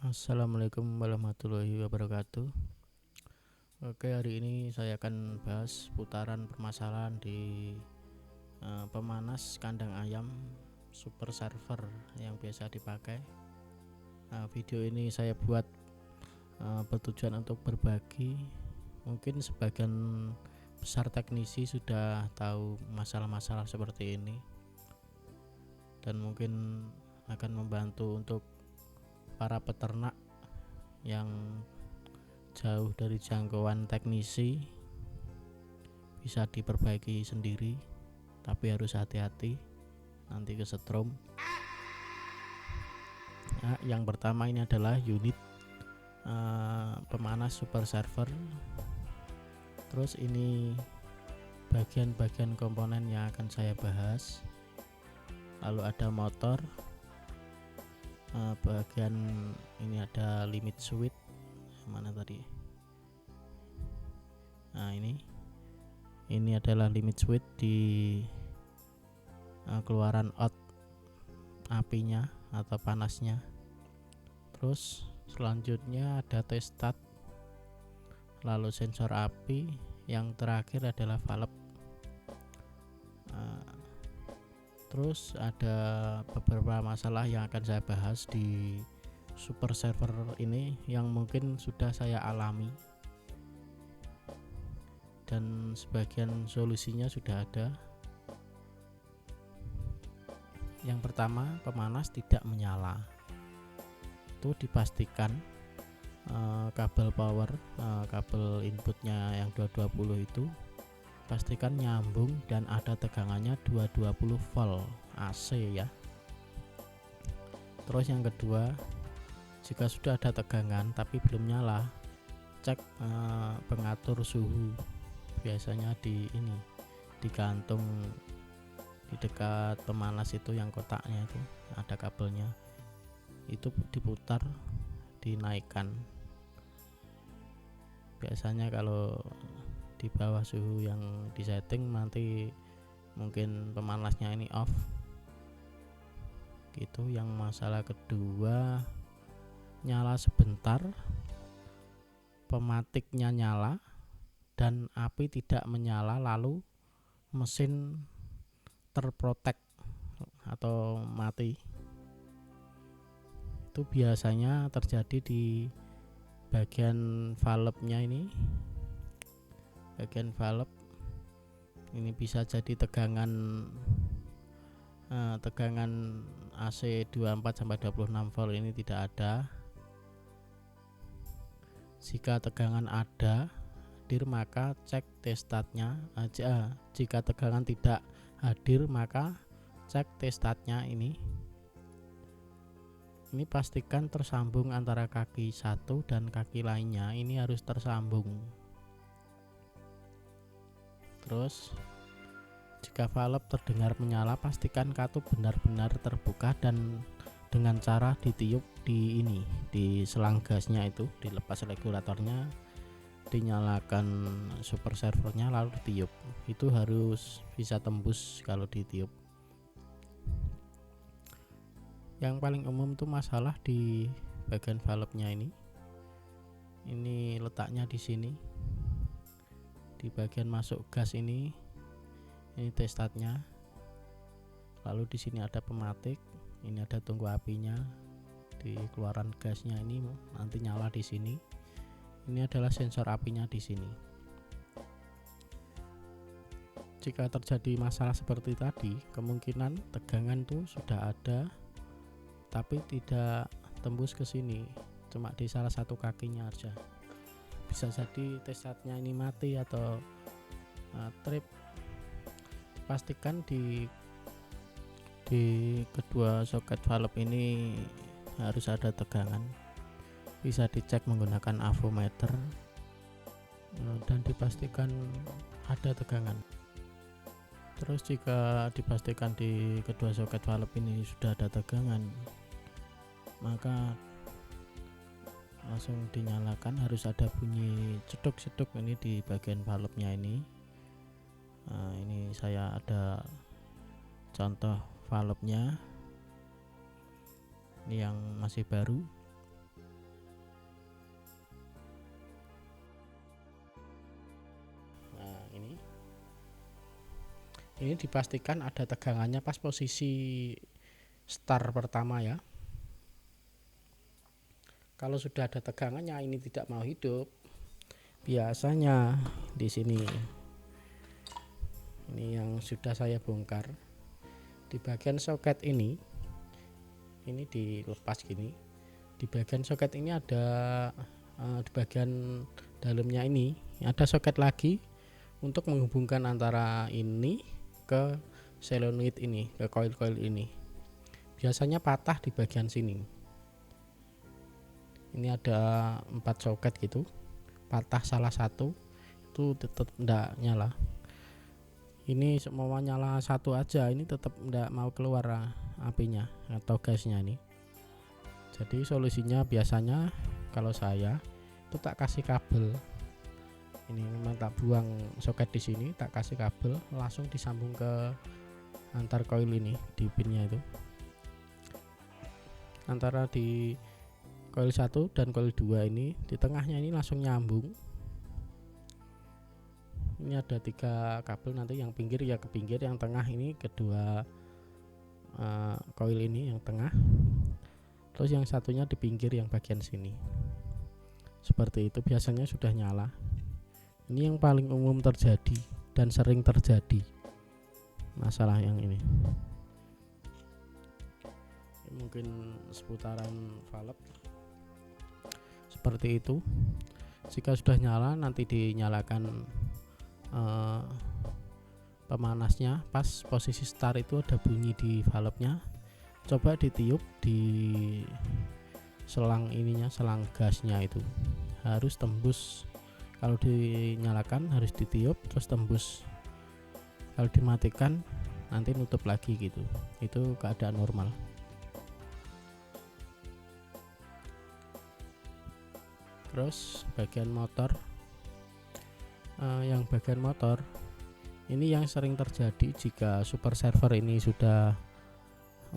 Assalamualaikum warahmatullahi wabarakatuh. Oke, hari ini saya akan bahas putaran permasalahan di pemanas kandang ayam super server yang biasa dipakai. Video ini saya buat bertujuan untuk berbagi. Mungkin sebagian besar teknisi sudah tahu masalah-masalah seperti ini dan mungkin akan membantu untuk para peternak yang jauh dari jangkauan teknisi. Bisa diperbaiki sendiri, tapi harus hati-hati nanti kesetrum. Yang pertama ini adalah unit pemanas super server. Terus ini bagian-bagian komponen yang akan saya bahas. Lalu ada motor, bagian ini ada limit switch, mana tadi? Nah, ini adalah limit switch di keluaran out apinya atau panasnya. Terus selanjutnya ada testat, lalu sensor api, yang terakhir adalah valve. Terus ada beberapa masalah yang akan saya bahas di super server ini yang mungkin sudah saya alami dan sebagian solusinya sudah ada. Yang pertama, pemanas tidak menyala. Itu dipastikan kabel power, kabel inputnya yang 220 itu pastikan nyambung dan ada tegangannya 220 volt AC ya. Terus yang kedua, jika sudah ada tegangan tapi belum nyala, cek pengatur suhu. Biasanya di gantung di dekat pemanas itu, yang kotaknya itu ada kabelnya, itu diputar, dinaikkan. Biasanya kalau di bawah suhu yang disetting, nanti mungkin pemanasnya ini off gitu. Yang masalah kedua, nyala sebentar, pematiknya nyala dan api tidak menyala, lalu mesin terprotek atau mati. Itu biasanya terjadi di bagian valve-nya ini. Bagian valve ini bisa jadi tegangan AC 24 sampai 26 volt ini tidak ada. Jika tegangan ada hadir, maka cek testatnya aja. Jika tegangan tidak hadir, maka cek testatnya ini pastikan tersambung antara kaki satu dan kaki lainnya, ini harus tersambung. Terus jika valve terdengar menyala, pastikan katup benar-benar terbuka dan dengan cara ditiup di selang gasnya itu, dilepas regulatornya, dinyalakan super servernya, lalu ditiup. Itu harus bisa tembus kalau ditiup. Yang paling umum tuh masalah di bagian valve-nya ini. Ini letaknya di sini, di bagian masuk gas ini testatnya. Lalu di sini ada pematik, ini ada tungku apinya, di keluaran gasnya ini nanti nyala di sini. Ini adalah sensor apinya di sini. Jika terjadi masalah seperti tadi, kemungkinan tegangan tuh sudah ada tapi tidak tembus ke sini, cuma di salah satu kakinya aja. Bisa jadi testatnya ini mati atau trip. Pastikan di kedua soket valve ini harus ada tegangan. Bisa dicek menggunakan avometer dan dipastikan ada tegangan. Terus jika dipastikan di kedua soket valve ini sudah ada tegangan, maka langsung dinyalakan. Harus ada bunyi ceduk-ceduk ini di bagian valve-nya ini. Ini saya ada contoh valve-nya ini yang masih baru. Ini dipastikan ada tegangannya pas posisi start pertama ya. Kalau sudah ada tegangannya ini tidak mau hidup, biasanya di sini ini yang sudah saya bongkar di bagian soket ini dilepas gini. Di bagian soket ini ada di bagian dalamnya ini ada soket lagi untuk menghubungkan antara ini ke solenoid ini, ke koil-koil ini. Biasanya patah di bagian sini. Ini ada 4 soket gitu, patah salah satu itu tetap tidak nyala. Ini semua nyala satu aja, ini tetap tidak mau keluar apinya atau gasnya ini. Jadi solusinya biasanya kalau saya itu tak kasih kabel. Ini memang tak buang soket di sini, tak kasih kabel, langsung disambung ke antar koil ini di pinnya itu. Antara di koil 1 dan koil 2 ini di tengahnya ini langsung nyambung. Ini ada 3 kabel, nanti yang pinggir ya ke pinggir, yang tengah ini kedua koil ini yang tengah, terus yang satunya di pinggir yang bagian sini. Seperti itu biasanya sudah nyala. Ini yang paling umum terjadi dan sering terjadi masalah yang ini. Mungkin seputaran valve seperti itu. Jika sudah nyala nanti dinyalakan pemanasnya. Pas posisi start itu ada bunyi di valve-nya, coba ditiup di selang ininya, selang gasnya itu harus tembus. Kalau dinyalakan harus ditiup terus tembus, kalau dimatikan nanti nutup lagi gitu. Itu keadaan normal. Terus bagian motor, yang bagian motor ini yang sering terjadi jika super server ini sudah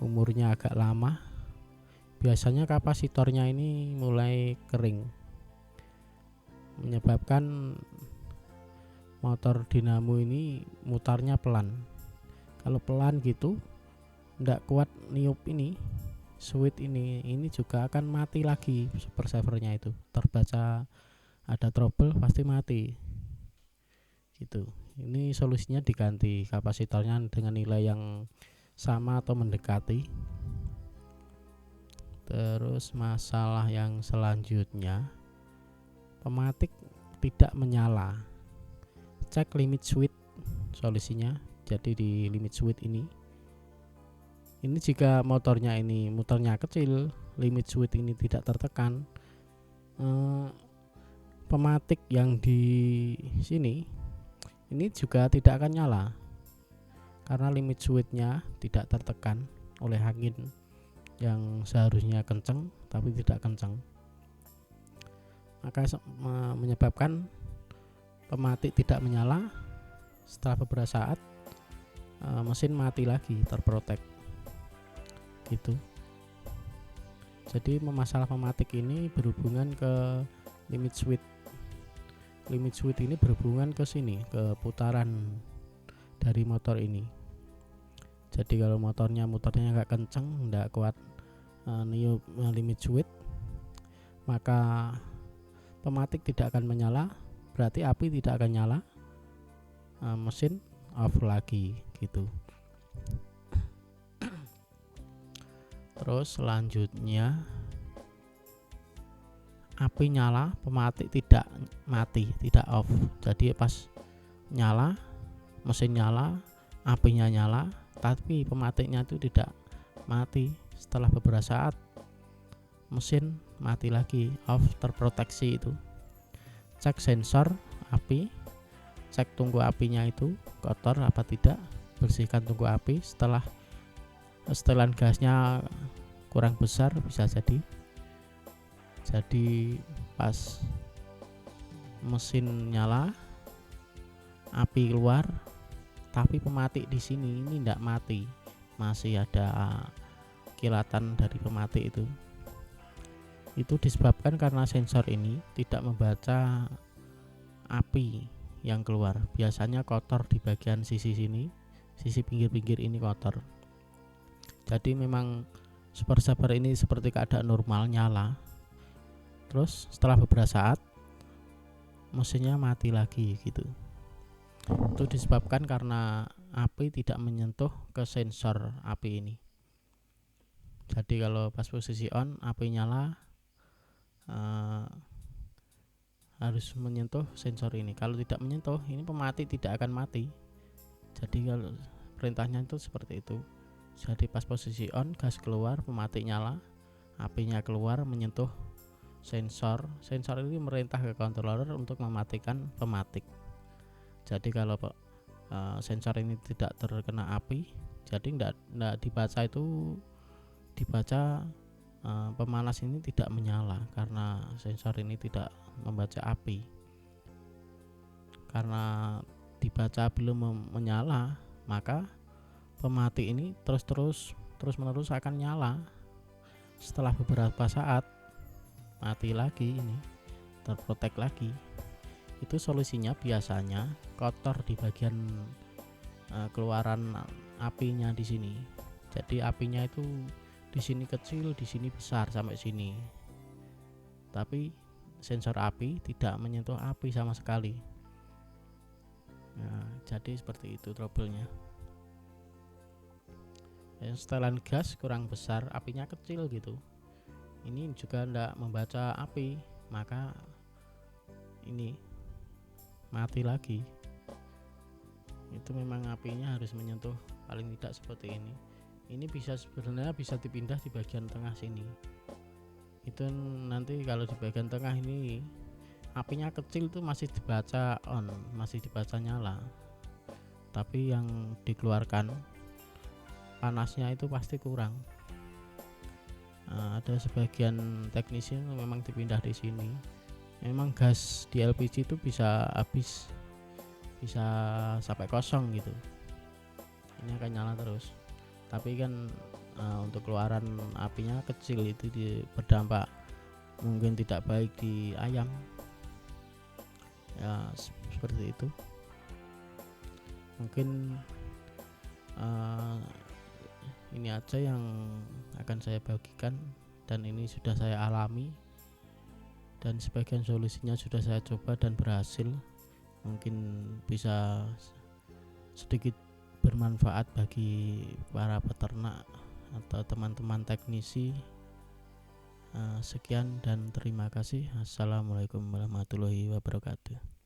umurnya agak lama. Biasanya kapasitornya ini mulai kering, menyebabkan motor dinamo ini mutarnya pelan. Kalau pelan gitu tidak kuat niup ini switch ini juga akan mati lagi. Super servernya itu terbaca ada trouble pasti mati gitu. Ini solusinya diganti kapasitornya dengan nilai yang sama atau mendekati. Terus masalah yang selanjutnya, pematik tidak menyala. Cek limit switch solusinya. Jadi di limit switch ini jika motornya ini muternya kecil, limit switch ini tidak tertekan, pematik yang di sini ini juga tidak akan nyala karena limit switchnya tidak tertekan oleh angin yang seharusnya kencang tapi tidak kencang, maka menyebabkan pematik tidak menyala. Setelah beberapa saat mesin mati lagi, terprotek gitu. Jadi masalah pematik ini berhubungan ke limit switch. Limit switch ini berhubungan ke sini, ke putaran dari motor ini. Jadi kalau motornya muternya nggak kenceng, nggak kuat niup limit switch, maka pematik tidak akan menyala, berarti api tidak akan nyala, mesin off lagi gitu. Terus selanjutnya api nyala, pematik tidak mati, tidak off. Jadi pas nyala, mesin nyala, apinya nyala, tapi pematiknya itu tidak mati. Setelah beberapa saat mesin mati lagi, off, terproteksi itu. Cek sensor api, cek tungku apinya itu kotor apa tidak, bersihkan tungku api. Setelah setelan gasnya kurang besar bisa jadi pas mesin nyala, api keluar, tapi pematik di sini ini tidak mati, masih ada kilatan dari pematik itu. Itu disebabkan karena sensor ini tidak membaca api yang keluar. Biasanya kotor di bagian sisi sini, sisi pinggir-pinggir ini kotor. Jadi memang super saver ini seperti keadaan normal nyala, terus setelah beberapa saat mesinnya mati lagi gitu. Itu disebabkan karena api tidak menyentuh ke sensor api ini. Jadi kalau pas posisi on api nyala, harus menyentuh sensor ini. Kalau tidak menyentuh, ini pemati tidak akan mati. Jadi kalau perintahnya itu seperti itu. Jadi pas posisi on, gas keluar, pemati nyala, apinya keluar menyentuh sensor. Sensor ini merintah ke controller untuk mematikan pematik. Jadi kalau sensor ini tidak terkena api, jadi tidak dibaca itu, dibaca pemanas ini tidak menyala karena sensor ini tidak membaca api. Karena dibaca belum menyala, maka pemati ini terus menerus akan nyala. Setelah beberapa saat mati lagi, ini terprotek lagi. Itu solusinya biasanya kotor di bagian keluaran apinya di sini. Jadi apinya itu di sini kecil, di sini besar sampai sini. Tapi sensor api tidak menyentuh api sama sekali. Nah, jadi seperti itu trouble-nya. Setelan gas kurang besar, apinya kecil gitu. Ini juga tidak membaca api, maka ini mati lagi. Itu memang apinya harus menyentuh paling tidak seperti ini. Ini sebenarnya bisa dipindah di bagian tengah sini. Itu nanti kalau di bagian tengah ini apinya kecil tuh masih dibaca on, masih dibaca nyala. Tapi yang dikeluarkan panasnya itu pasti kurang. Ada sebagian teknisnya memang dipindah di sini. Memang gas di LPG itu bisa habis, bisa sampai kosong gitu. Ini akan nyala terus. Tapi kan untuk keluaran apinya kecil, itu berdampak mungkin tidak baik di ayam. Ya seperti itu. Mungkin ini aja yang akan saya bagikan, dan ini sudah saya alami, dan sebagian solusinya sudah saya coba dan berhasil. Mungkin bisa sedikit bermanfaat bagi para peternak atau teman-teman teknisi. Sekian dan terima kasih. Assalamualaikum warahmatullahi wabarakatuh.